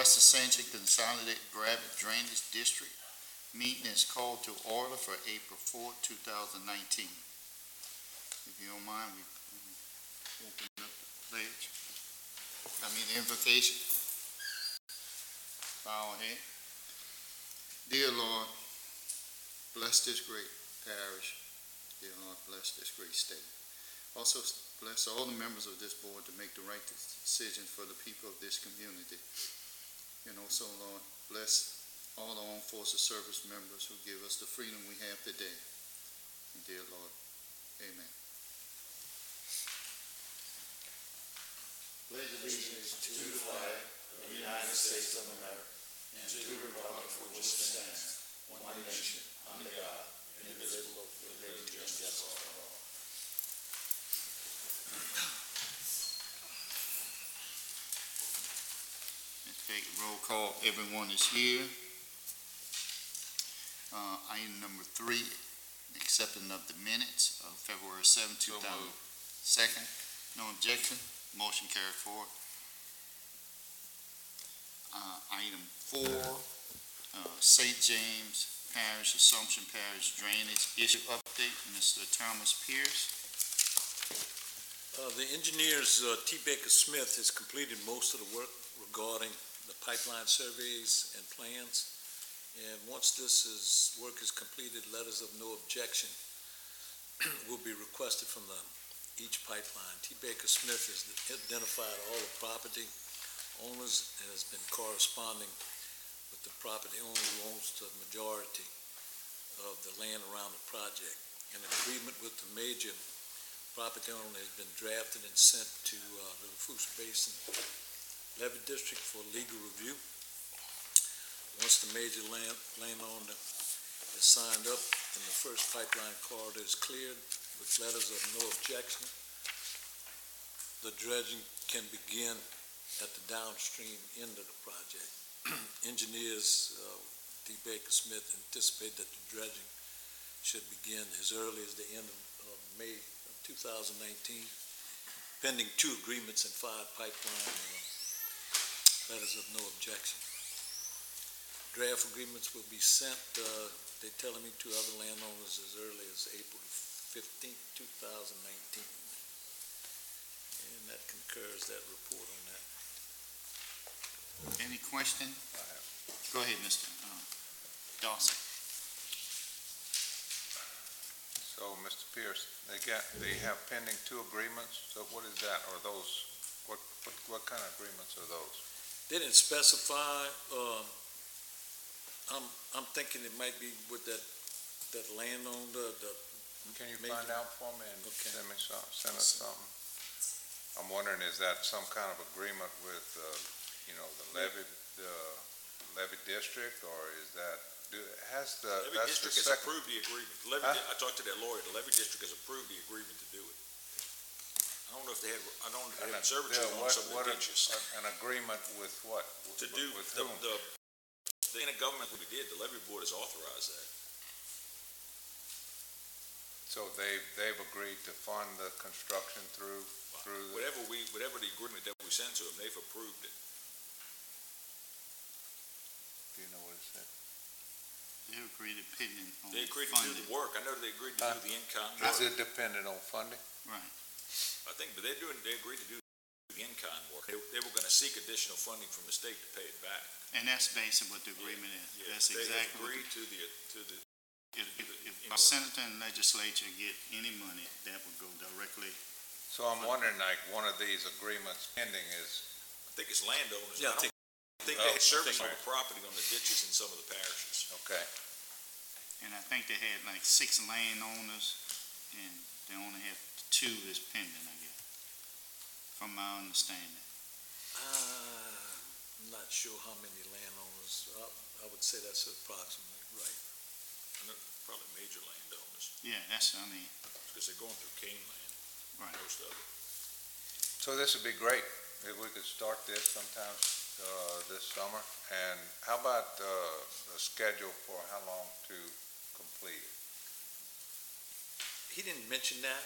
West Ascension Consolidated Gravity Drainage District meeting is called to order for April 4th, 2019. If you don't mind, we open up the pledge. The invocation. Bow our head. Dear Lord, bless this great parish. Dear Lord, bless this great state. Also bless all the members of this board to make the right decisions for the people of this community. And also, Lord, bless all the armed forces service members who give us the freedom we have today. And dear Lord, amen. Pledge allegiance to the flag of the United States of America and to the republic for which it stands, one nation, under God, indivisible, with liberty and justice for all. Let's take a roll call. Everyone is here. Item number 3, accepting of the minutes of February 7, 2002. No objection. Motion carried forward. Item 4, St. James Parish, Assumption Parish Drainage Issue Update. Mr. Thomas Pierce. The engineers, T. Baker Smith, has completed most of the work regarding the pipeline surveys and plans. And once this work is completed, letters of no objection will be requested from each pipeline. T. Baker Smith has identified all the property owners and has been corresponding with the property owner who owns the majority of the land around the project. An agreement with the major property owner has been drafted and sent to the Lafourche Basin Levee District for legal review. Once the major landowner is signed up and the first pipeline corridor is cleared with letters of no objection, the dredging can begin at the downstream end of the project. Engineers D. Baker Smith anticipate that the dredging should begin as early as the end of May of 2019, pending 2 agreements and 5 pipeline letters of no objection. Draft agreements will be sent, they're telling me, to other landowners as early as April 15th, 2019. And that concurs that report on that. Any question? Go ahead, Mr. Dawson. So, Mr. Pierce, they have pending 2 agreements. So what is that? Are those, what kind of agreements are those? They didn't specify. I'm thinking it might be with that landowner. Can you find out for me and okay. send us something? I'm wondering, is that some kind of agreement with, the levee district, or is that has the levee district has approved the agreement? I talked to that lawyer. The levee district has approved the agreement to do it. I don't know if they had. I don't know if they had servitude on some of the ditches. An agreement with what? To do with the whom? The government we did. The levee board has authorized that. So they've agreed to fund the construction through whatever the agreement that we sent to them, they've approved it. Do you know what it said? They agreed to pending on They agreed funding. to do the work. I know they agreed to do the in-kind work. Is it dependent on funding? Right. I think, but they agreed to do the in-kind work. They were going to seek additional funding from the state to pay it back. And that's basically what the agreement is. Yeah, That's they exactly agreed what to the. if our senator and legislature get any money, that would go directly. So I'm wondering, like, one of these agreements pending is. I think it's landowners. Yeah, I think they had service on the property on the ditches in some of the parishes. Okay. And I think they had like 6 landowners, and they only have 2 is pending, I guess, from my understanding. I'm not sure how many landowners. I would say that's approximately right. I know probably major landowners Yeah, that's, because they're going through cane land. right. Most of it. So this would be great if we could start this sometime this summer. And how about the schedule for how long to complete it? He didn't mention that.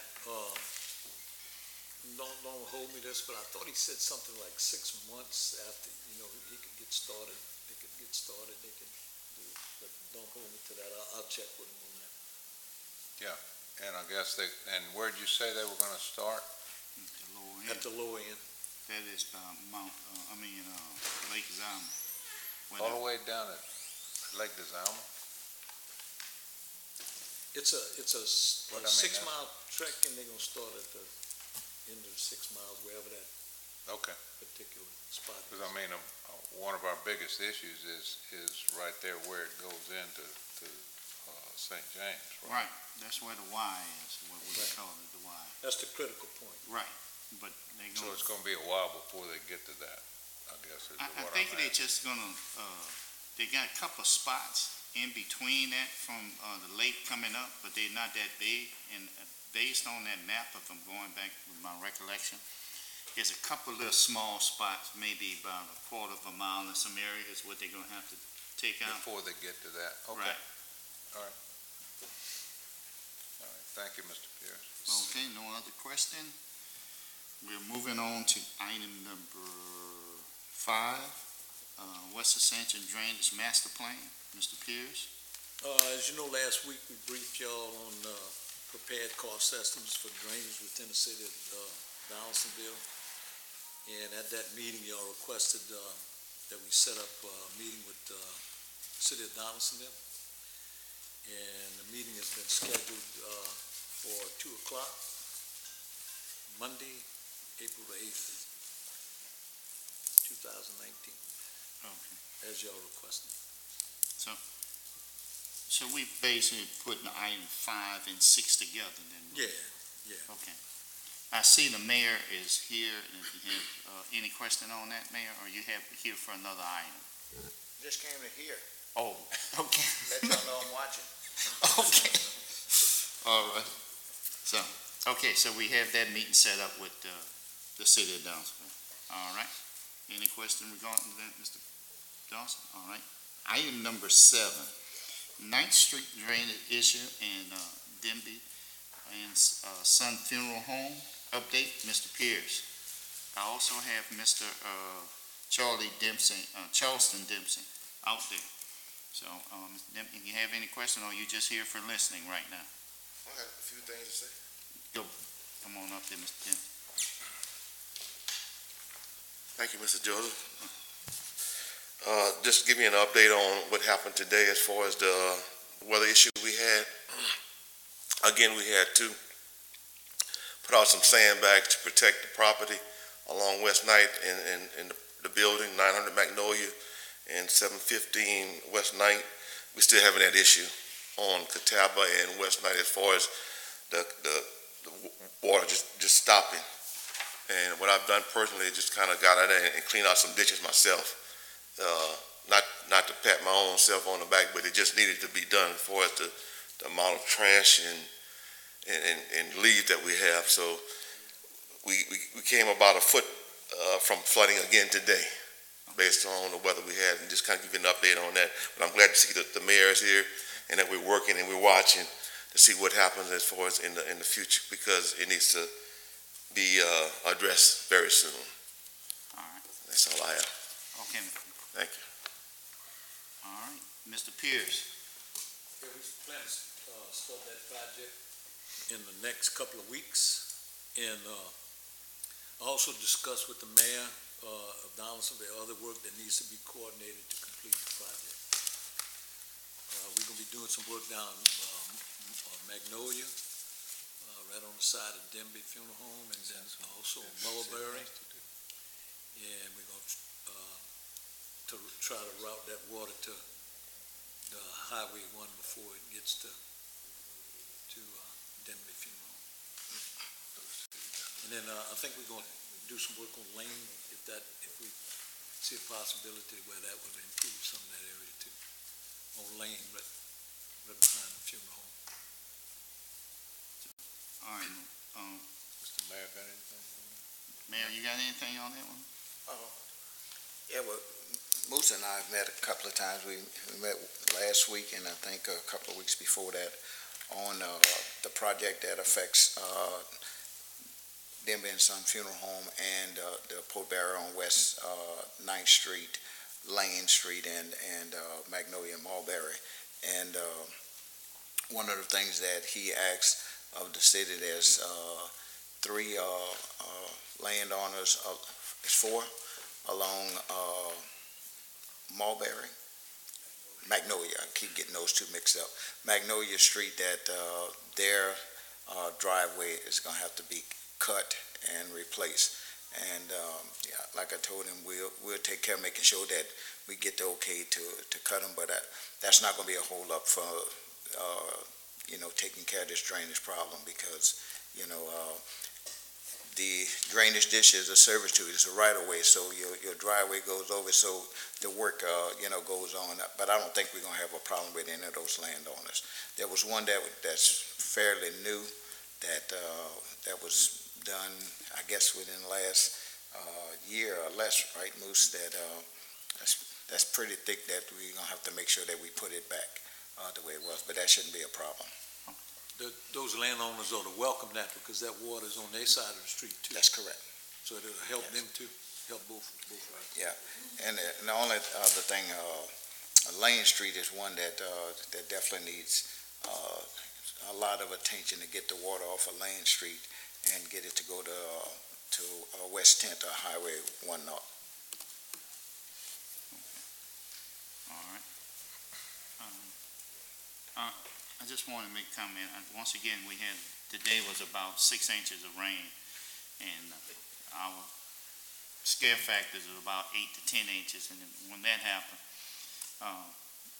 don't hold me this, but I thought he said something like 6 months after, he could get started, they could do it, but don't hold me to that, I'll check with him on that. And I guess and where'd you say they were gonna start? At the lower end. That is by Lake Zama. All the way down at Lake Zama? It's a What I mean, 6-mile trek, and they're gonna start at the end of the 6 miles, wherever that Okay, particular spot is. because I mean, one of our biggest issues is right there where it goes into St. James, right? Right, that's where the Y is, what we Right. call it, the Y. That's the critical point. Right, but they So gonna, it's gonna be a while before they get to that, I guess is I what think I'm they're asking. just gonna, they got a couple of spots in between that from, the lake coming up, but they're not that big, and based on that map, if I'm going back with my recollection, there's a couple of little small spots, maybe about a quarter of a mile in some areas, what they're gonna have to take out. Before they get to that, okay. Right. All right, thank you, Mr. Pierce. Okay, no other question? We're moving on to item number 5, West Ascension Drainage Master Plan. Mr. Pierce? As you know, last week we briefed y'all on prepared cost estimates for drainage within the city of Donaldsonville. And at that meeting, y'all requested that we set up a meeting with the city of Donaldsonville. And the meeting has been scheduled for 2 o'clock, Monday, April the 8th, 2019, Okay. as y'all requested. So we basically putting item 5 and 6 together then? Yeah. Okay. I see the mayor is here, and if you have, any question on that, Mayor, or you have here for another item? Just came to hear, Oh, okay. let y'all know I'm watching. Okay. All right. So we have that meeting set up with, the city of Donaldsonville. All right. Any question regarding that, Mr. Dawson? All right. Item number 7, 9th Street drainage issue and, Denby and, Son Funeral Home update, Mr. Pierce. I also have Mr. Charleston Dempsey out there. So, Mr. Dempsey, you have any question, or you just here for listening right now? I have a few things to say. Come on up there, Mr. Dempsey. Thank you, Mr. Joseph. Just to give you an update on what happened today as far as the weather issue we had. Again, we had to put out some sandbags to protect the property along West Ninth and the building, 900 Magnolia and 715 West Ninth. We still having that issue on Catawba and West Ninth as far as the water just stopping. And what I've done personally is just kind of got out there and clean out some ditches myself. Not to pat my own self on the back, but it just needed to be done as far as the amount of trash and leaves that we have. So we came about a foot from flooding again today, based on the weather we had, and just kind of give you an update on that. But I'm glad to see that the mayor is here and that we're working and we're watching to see what happens as far as in the future, because it needs to be addressed very soon. All right. That's all I have. Okay. Thank you. All right. Mr. Pierce. Yeah, we plan to start that project in the next couple of weeks, and also discuss with the mayor of Donaldsonville other work that needs to be coordinated to complete the project. We're gonna be doing some work down Magnolia, right on the side of Denby Funeral Home, and then also Mulberry, and we're gonna to try to route that water to the Highway 1 before it gets to Denby Funeral Home. And then I think we're going to do some work on Lane, if we see a possibility where that would improve some of that area too. On Lane, right behind the funeral home. All right. Mr. Mayor, got anything? Mayor, you got anything on that one? Yeah, well, Moose and I have met a couple of times. We met last week and I think a couple of weeks before that on the project that affects Denver and Son Funeral Home, and the Port Barrier on West 9th Street, Lane Street, and Magnolia and Mulberry. And one of the things that he asked of the city, there's three landowners, it's four, along Mulberry, Magnolia, I keep getting those two mixed up. Magnolia Street, that their driveway is gonna have to be cut and replaced. And yeah, like I told him, we'll take care of making sure that we get the okay to cut them, but that's not gonna be a hold up for taking care of this drainage problem, because the drainage ditch is a servitude, it's a right of way, so your driveway goes over, so the work goes on. But I don't think we're gonna have a problem with any of those landowners. There was one that's fairly new that was done, I guess, within the last year or less, right, Moose? That's pretty thick, that we're gonna have to make sure that we put it back the way it was, but that shouldn't be a problem. Those landowners ought to welcome that, because that water is on their side of the street too. That's correct. So it'll help them too, help both ways. Yeah, and the only other thing, Lane Street is one that definitely needs a lot of attention to get the water off of Lane Street and get it to go to West 10th or Highway 1 North. All right. I just want to make a comment. Once again, today was about 6 inches of rain, and our scare factors is about 8 to 10 inches, and when that happens,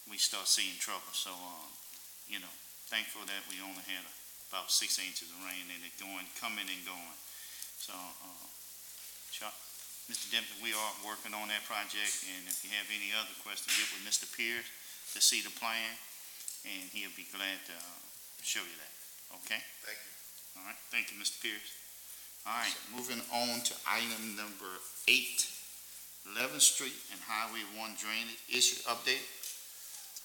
we start seeing trouble. So, thankful that we only had about 6 inches of rain, and it coming and going. So, Mr. Dempsey, we are working on that project, and if you have any other questions, get with Mr. Pierce to see the plan, and he'll be glad to show you that. Okay? Thank you. All right. Thank you, Mr. Pierce. All right. Moving on to item number 8, 11th Street and Highway 1 drainage issue update.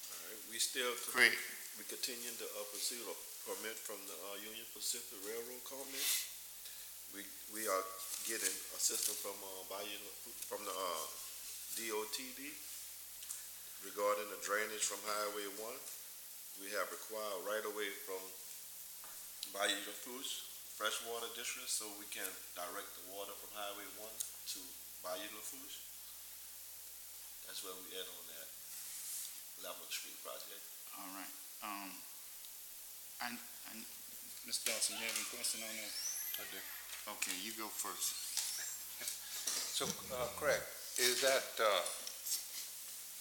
All right, we still Craig. we continue to pursue a permit from the Union Pacific Railroad Company. We are getting assistance from the DOTD regarding the drainage from Highway 1. We have required right-of-way from Bayou Lafourche Freshwater District, so we can direct the water from Highway 1 to Bayou Lafourche. That's where we at on that 11th Street project. All right. Mr. Dawson, you have any question on that? I do. Okay, you go first. So, Craig, is that,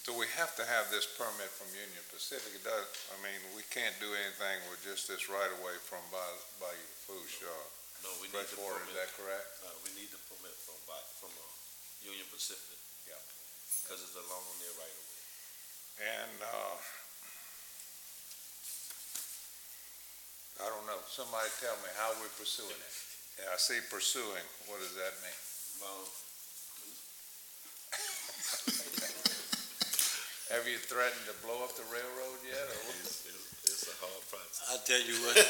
do we have to have this permit from Union Pacific? It does, we can't do anything with just this right-of-way from Bayou Lafourche, No, we need the Freshwater, permit. is that correct? We need the permit from Union Pacific. Yeah. Because it's along their right-of-way. And, I don't know, somebody tell me how we're pursuing it. Yeah, I see pursuing, what does that mean? Well, Have you threatened to blow up the railroad yet, or what? it's a hard process. I tell you what,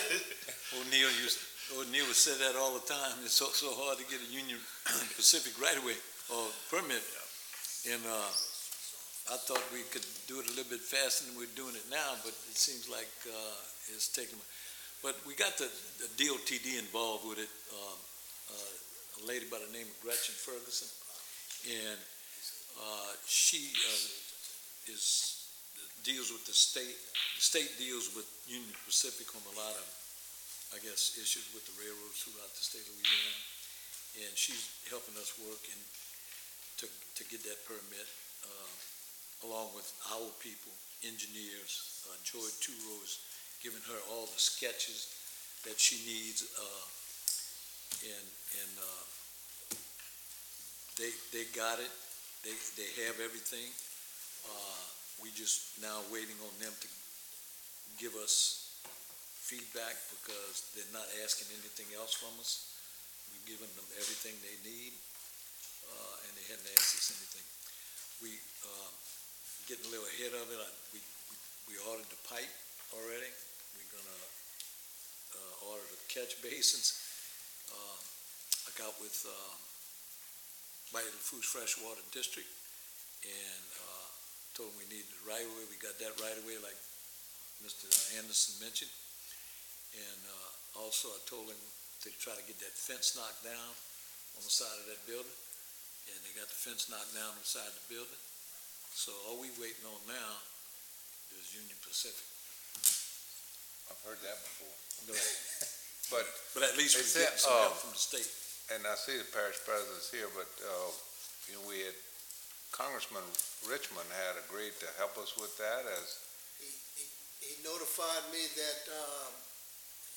O'Neill would say that all the time. It's so hard to get a Union Pacific right-of-way or permit. And I thought we could do it a little bit faster than we're doing it now, but it seems like it's taking. But we got the DOTD involved with it. A lady by the name of Gretchen Ferguson, and she deals with the state. The state deals with Union Pacific on a lot of, I guess, issues with the railroads throughout the state of Louisiana, and she's helping us work to get that permit, along with our people, engineers. Joy Turo is giving her all the sketches that she needs, and they got it. They have everything. We just now waiting on them to give us feedback, because they're not asking anything else from us. We've given them everything they need, and they hadn't asked us anything. We getting a little ahead of it. We ordered the pipe already. We're gonna order the catch basins. I got with Vitamin Foods Freshwater District and told them we needed the right of way. We got that right of way, like Mr. Anderson mentioned. And also I told him to try to get that fence knocked down on the side of that building. And they got the fence knocked down on the side of the building. So all we waiting on now is Union Pacific. I've heard that before. But at least we're Except, getting some help from the state. And I see the parish president's here, but, we had, Congressman Richmond had agreed to help us with that as, He notified me that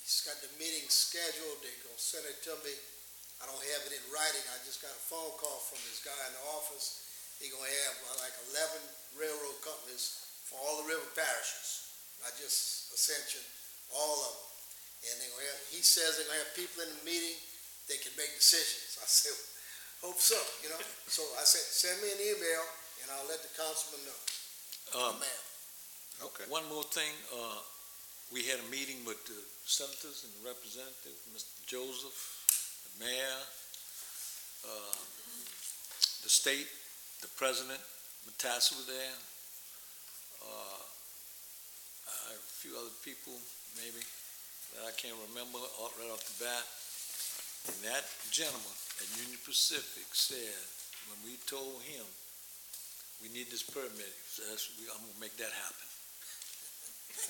he's got the meeting scheduled. They're going to send it to me. I don't have it in writing. I just got a phone call from this guy in the office. He's going to have like 11 railroad companies for all the river parishes, not just Ascension, all of them. And they're going to have, he says they're going to have people in the meeting that can make decisions. I said, hope so, you know. So I said, send me an email and I'll let the councilman know. Ma'am. okay. One more thing, we had a meeting with the senators and the representatives, Mr. Joseph, the mayor, the state, the president, Matassa was there, a few other people maybe that I can't remember right off the bat. And that gentleman at Union Pacific said, when we told him we need this permit, he says, I'm gonna make that happen.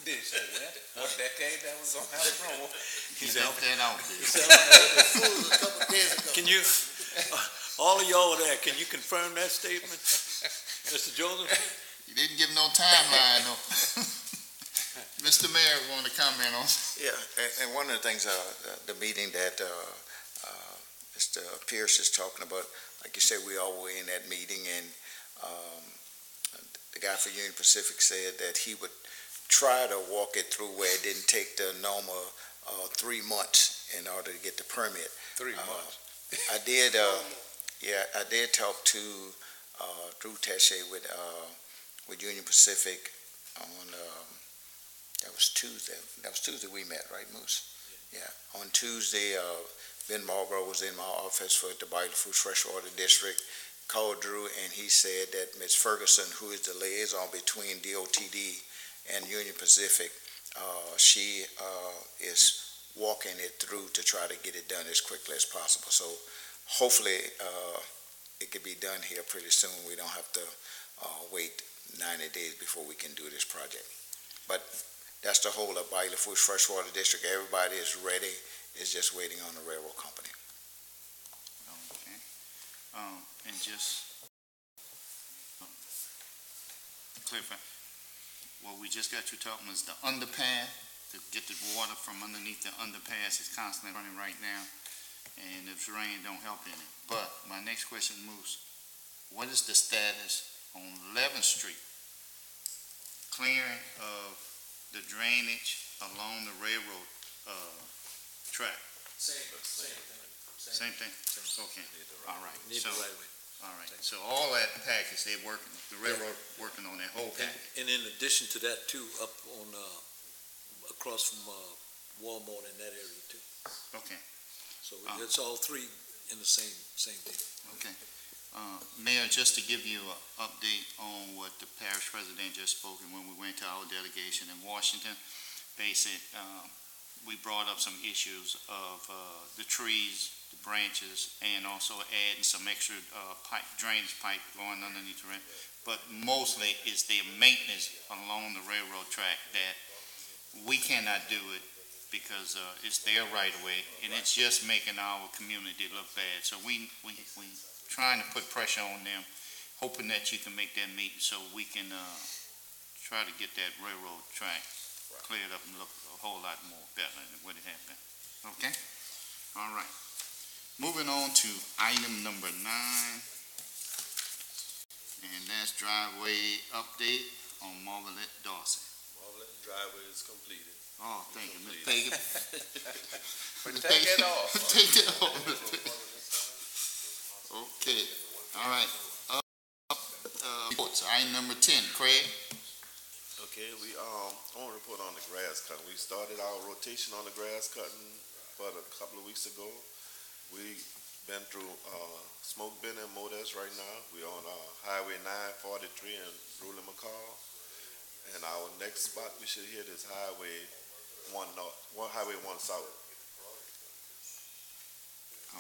Did you say that? What decade that was gonna happen? He left that out there. A couple of days ago. Can you, all of y'all were there, can you confirm that statement, Mr. Joseph? You didn't give no timeline, though. Mr. Mayor want to comment on. Yeah, and one of the things, the meeting that Mr. Pierce is talking about, like you said, we all were in that meeting, and the guy for Union Pacific said that he would try to walk it through where it didn't take the normal 3 months in order to get the permit. 3 months. I did talk to Drew Teche with Union Pacific on that was Tuesday. That was Tuesday we met, right, Moose? Yeah. On Tuesday, Ben Marlboro was in my office for the Vitamin Foods Freshwater District. Called Drew, and he said that Ms. Ferguson, who is the liaison between DOTD and Union Pacific, she is walking it through to try to get it done as quickly as possible. So hopefully it could be done here pretty soon. We don't have to wait 90 days before we can do this project. But that's the whole of Vitamin Foods Freshwater District. Everybody is ready. It's just waiting on the railroad company. Okay. And just clarify, what we just got you talking was the underpass, to get the water from underneath the underpass is constantly running right now, and if rain don't help any. But my next question, Moose, what is the status on 11th Street? Clearing of the drainage along the railroad track? Same thing? Okay, all right. Need So, the right of way. all right, so all that package, they're working, the railroad working on that whole package? And in addition to that too, up on, across from Walmart in that area too. Okay, So it's all three in the same deal. okay. Mayor, just to give you an update on what the parish president just spoke, and when we went to our delegation in Washington, we brought up some issues of the trees, the branches, and also adding some extra drainage pipe going underneath the rail. But mostly it's the maintenance along the railroad track that we cannot do it because it's their right of way, and it's just making our community look bad. So we trying to put pressure on them, hoping that you can make that meeting so we can try to get that railroad track cleared up and look a whole lot more better than what it has been. Okay? All right. Moving on to item number 9, and that's driveway update on Margaret Dawson. Marvin driveway is completed. Oh, thank you, Mr. Pagan. Take it off. Take it off, Mr. Pagan. Okay, all right. Reports, item number 10, Craig. Okay, I want to report on the grass cutting. We started our rotation on the grass cutting about a couple of weeks ago. We been through, Smoke Bend and Modes right now. We're on, Highway 943 in Rulin McCall. And our next spot we should hit is Highway 1 North, Highway 1 South.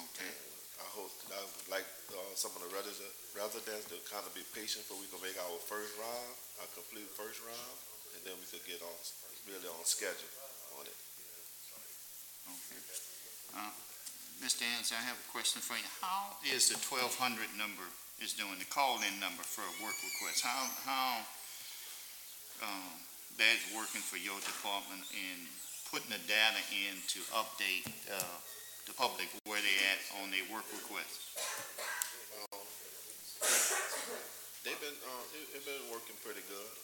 Okay. I would like some of the residents to kind of be patient for we can make our first round, our complete first round, and then we could get on, really on schedule on it. Okay. Mr. Anderson, I have a question for you. How is the 1200 number is doing, the call-in number for a work request? How that's working for your department in putting the data in to update the public where they at on their work request? They've been, it's been working pretty good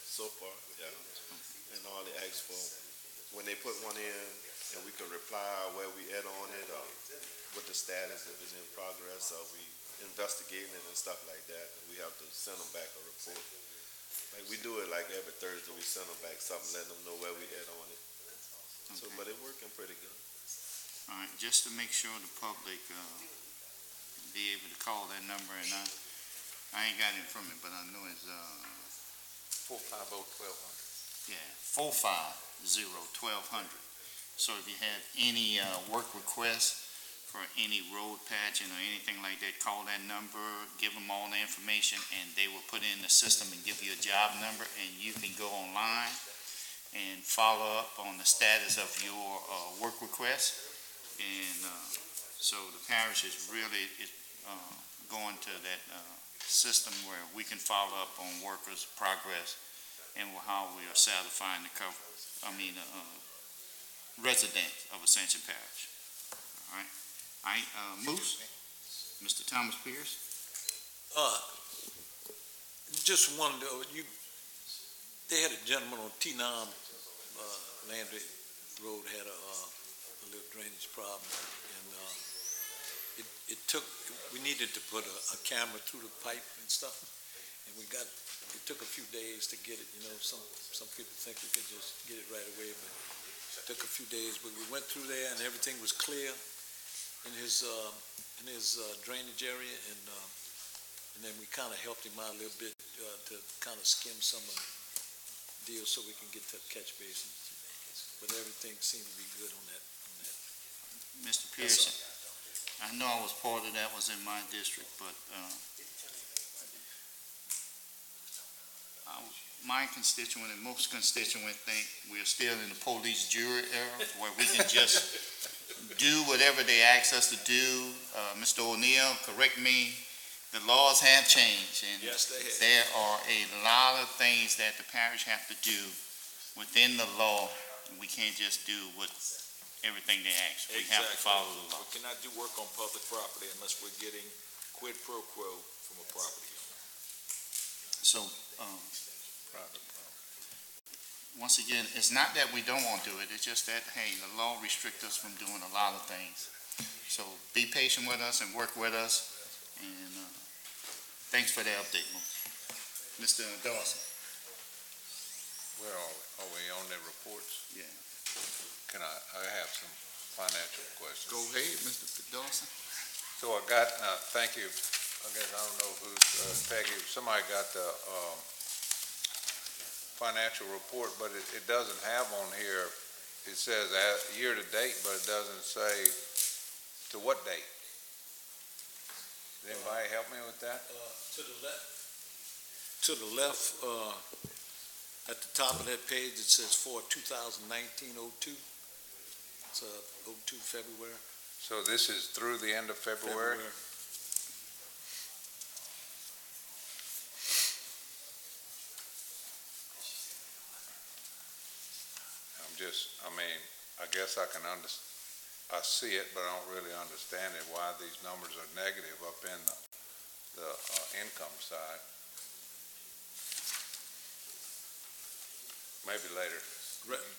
so far, yeah. And all they ask for, when they put one in, and we can reply where we at on it, what the status, if it's in progress, or we investigating it and stuff like that, and we have to send them back a report. Like we do it like every Thursday, we send them back something, letting them know where we at on it. So, but it's working pretty good. All right, just to make sure the public be able to call that number, and I ain't got it from me, but I know it's 450-1200. yeah, 450-1200. So if you have any work requests for any road patching or anything like that, call that number, give them all the information, and they will put it in the system and give you a job number, and you can go online and follow up on the status of your work request. And so the parish is really going to that system where we can follow up on workers' progress and how we are satisfying the residents of Ascension Parish. All right. Moose, Mr. Thomas Pierce. Just wonder, they had a gentleman on T9, Landry Road had a little drainage problem, and we needed to put a camera through the pipe and stuff, and it took a few days to get it, some people think we could just get it right away, but it took a few days, but we went through there and everything was clear in his drainage area, and then we kind of helped him out a little bit to kind of skim some of the deals so we can get to the catch basin. But everything seemed to be good on that. Mr. Pearson, I know I was part of that, was in my district, but my constituent and most constituents think we're still in the police jury era where we can just do whatever they ask us to do. Mr. O'Neill, correct me, the laws have changed, and Yes, they have. there are a lot of things that the parish have to do within the law. We can't just do everything they ask. We have to Exactly. follow the law. We cannot do work on public property unless we're getting quid pro quo from a property owner. So, once again, it's not that we don't want to do it, it's just that, hey, the law restricts us from doing a lot of things. So be patient with us and work with us, and thanks for the update, Mr. Dawson. Where are we on the reports? Yeah. I have some financial questions. Go ahead, Mr. Dawson. So I got, thank you, I guess, I don't know who's, Peggy, somebody got the, financial report, but it doesn't have on here, it says year to date, but it doesn't say to what date. Does anybody help me with that? To the left, at the top of that page, it says for 2019-02. It's 02 February. So this is through the end of February? I guess I can I see it, but I don't really understand it, why these numbers are negative up in the income side. Maybe later.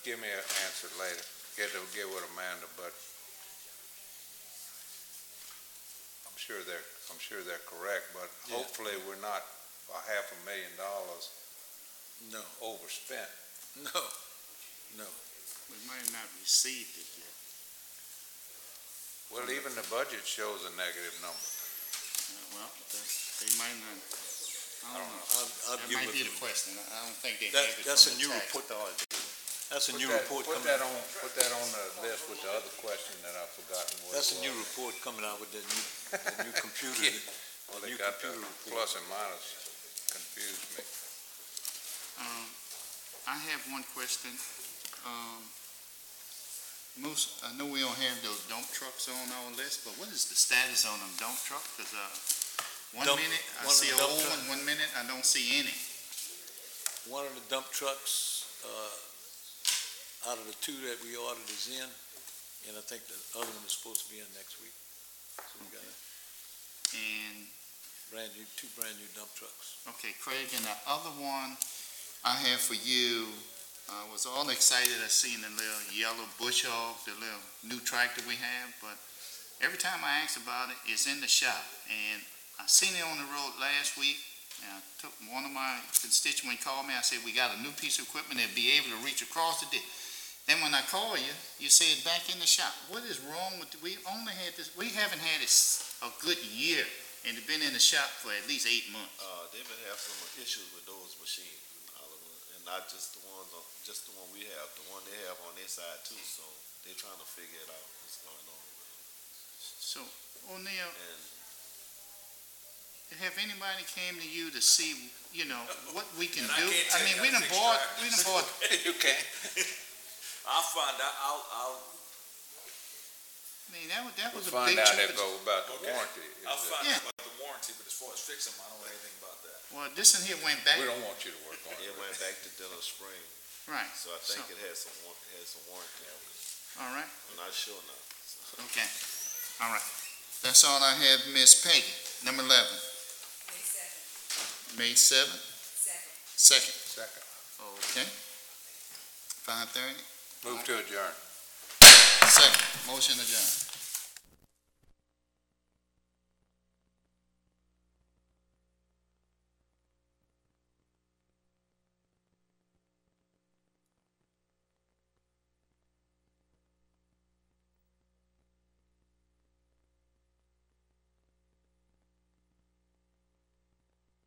Give me an answer later. Get with Amanda, but I'm sure they're correct, but hopefully we're not $500,000 No. overspent. No. We might have not received it yet. Well, even the budget shows a negative number. Well, they might not, I don't know. I'll That give might be it- the question. I don't think they That- have it that's from a the new tax report. authority. That's a new report Put coming. that on the list with the other question that I've forgotten what it That's a new was. report coming out with the new computer. Well, the they new got the computer report. plus and minus confused me. I have one question. I know we don't have those dump trucks on our list, but what is the status on them dump trucks? Because, one Dump- minute I one of see the a dump old truck- one, 1 minute I don't see any. One of the dump trucks, out of the two that we ordered is in, and I think the other one is supposed to be in next week. So we got And, two brand new dump trucks. okay, Craig, and the other one I have for you, I was all excited I seen the little yellow bush hog, the little new tractor we have, but every time I ask about it, it's in the shop. And I seen it on the road last week, and I took, one of my constituents called me, I said, we got a new piece of equipment that'll be able to reach across the ditch. Then when I call you, you say it's back in the shop. What is wrong with, we only had this, we haven't had a good year, and it's been in the shop for at least 8 months. They've been having some issues with those machines, and not just the ones, just the one we have, the one they have on their side too, so they're trying to figure it out, what's going on. So, O'Neill, And have anybody came to you to see, what we can And I do? can't I tell mean, you we how to done fix bought, tractors. we done bought, You can't. I'll find out, I'll I mean, that was a We'll find big out chunk if of, about the Okay. warranty. I'll find Yeah. out about the warranty, but as far as fixing them, I don't know anything about that. well, this one here went back, We don't want you to work on it it. went back to Dental Spring, right, so I think it had some warranty on it. all right, I'm not sure now. okay, all right. That's all I have, Miss Peggy. Number 11, May 7th? Second. Second. Okay. 5:30? Move to adjourn. Second, motion adjourned.